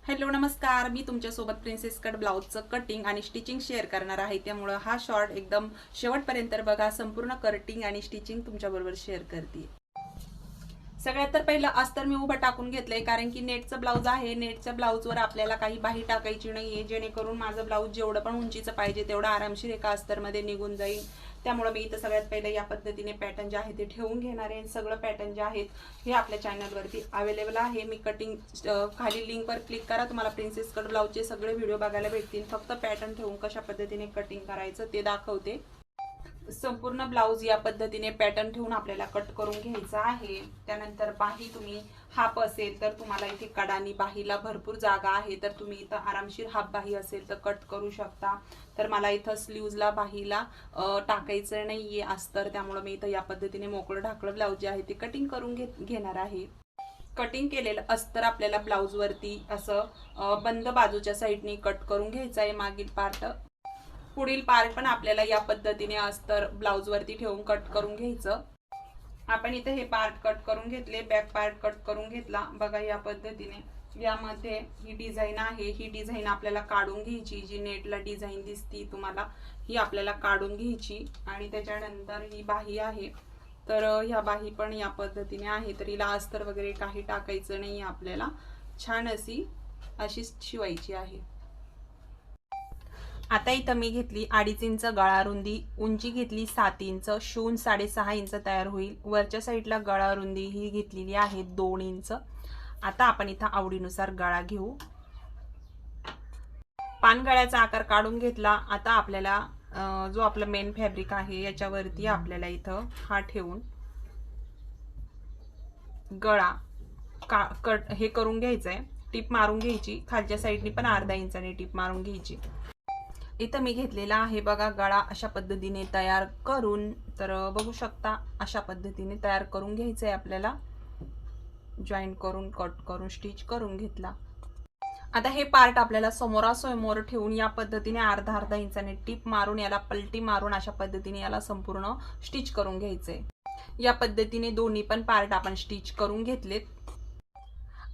Hello नमस्कार, मी तुमच्यासोबत princess cut ब्लाउजचं cutting आणि स्टिचिंग शेअर करणार आहे. त्यामुळे हा शॉर्ट एकदम शेवटपर्यंत बघा. संपूर्ण कटिंग आणि स्टिचिंग तुमच्याबरोबर शेअर करते. सगळ्यात तर पहिलं अस्तर मी उभं टाकून घेतलंय, कारण की नेटचं ब्लाऊज आहे. नेटच्या ब्लाऊजवर आपल्याला काही बाही टाकायची नाहीये, जेणेकरून माझं ब्लाऊज जेवढं पण उंचीचं पाहिजे तेवढं आरामशीर एका अस्तरमध्ये निघून जाईल. त्यामुळे मी इथं सगळ्यात पहिले या पद्धतीने पॅटर्न जे आहे ते ठेवून घेणार आहे. सगळं पॅटर्न जे आहेत हे आपल्या चॅनलवरती अवेलेबल आहे. मी कटिंग खाली लिंकवर क्लिक करा, तुम्हाला प्रिन्सेस कट ब्लाऊजचे सगळे व्हिडिओ बघायला भेटतील. फक्त पॅटर्न ठेवून कशा पद्धतीने कटिंग करायचं ते दाखवते. संपूर्ण ब्लाऊज या पद्धतीने पॅटर्न ठेवून आपल्याला कट करून घ्यायचा आहे. त्यानंतर बाही तुम्ही हाफ असेल तर तुम्हाला इथे कडानी बाहीला भरपूर जागा आहे, तर तुम्ही इथं आरामशीर हाफ बाही असेल तर कट करू शकता. तर मला इथं स्लीव्जला बाहीला टाकायचं नाहीये अस्तर, त्यामुळे मी इथं या पद्धतीने मोकळं ढाकळं ब्लाऊज जे आहे ते कटिंग करून घेणार आहे. कटिंग केलेलं अस्तर आपल्याला ब्लाऊजवरती असं बंद बाजूच्या साईडनी कट करून घ्यायचं आहे. मागील पार्ट पुढील पार्ट पण आपल्याला या पद्धतीने अस्तर ब्लाऊज वरती ठेवून कट करून घ्यायचं. आपण इथे हे पार्ट कट करून घेतले, बॅक पार्ट कट करून घेतला बघा. या पद्धतीने यामध्ये ही डिझाईन आहे, ही डिझाईन आपल्याला काढून घ्यायची. जी नेटला डिझाईन दिसती तुम्हाला ही आपल्याला काढून घ्यायची. आणि त्याच्यानंतर ही बाही आहे, तर ह्या बाही पण या पद्धतीने आहे. तर हिला अस्तर वगैरे काही टाकायचं नाही, आपल्याला छान अशी शिवायची आहे. आता इथं मी घेतली 2.5 इंच गळा रुंदी, उंची घेतली 7 इंच, शून 6.5 इंच तयार होईल. वरच्या साईडला गळा रुंदी ही घेतलेली आहे 2 इंच. आता आपण इथं आवडीनुसार गळा घेऊ. पानगळ्याचा आकार काढून घेतला. आता आपल्याला जो आपलं मेन फॅब्रिक आहे याच्यावरती आपल्याला इथं हा ठेवून गळा कट हे करून घ्यायचंय. टिप मारून घ्यायची, खालच्या साईडनी पण अर्धा इंचाने टिप मारून घ्यायची. इथं मी घेतलेला आहे बघा गळा अशा पद्धतीने तयार करून. तर बघू शकता अशा पद्धतीने तयार करून घ्यायचंय आपल्याला. जॉईंट करून कट करून स्टिच करून घेतला. आता हे पार्ट आपल्याला समोरासमोर ठेवून या पद्धतीने अर्धा इंचाने टिप मारून याला पलटी मारून अशा पद्धतीने याला संपूर्ण स्टिच करून घ्यायचंय. या पद्धतीने दोन्ही पण पार्ट आपण स्टिच करून घेतलेत.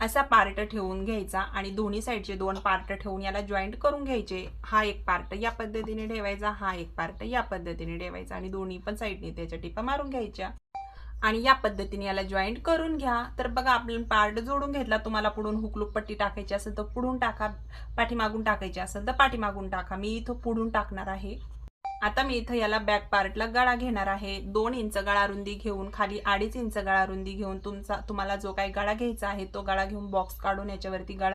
असा पार्ट ठेवून घ्यायचा आणि दोन्ही साईडचे 2 पार्ट ठेवून याला जॉईंट करून घ्यायचे. हा एक पार्ट या पद्धतीने ठेवायचा, हा एक पार्ट या पद्धतीने ठेवायचा आणि दोन्ही पण साईडने त्याच्या टिपा मारून घ्यायच्या आणि या पद्धतीने याला जॉईंट करून घ्या. तर बघा आपण पार्ट जोडून घेतला. तुम्हाला पुढून हुकलूक पट्टी टाकायची असेल तर पुढून टाका, पाठीमागून टाकायची असेल तर पाठीमागून टाका. मी इथं पुढून टाकणार आहे. आता मी इथं याला बॅक पार्टला गळा घेणार आहे. 2 इंच गळा रुंदी घेऊन खाली 2.5 इंच गळा रुंदी घेऊन तुम्हाला जो काही गळा घ्यायचा आहे तो गळा घेऊन बॉक्स काढून याच्यावरती गळा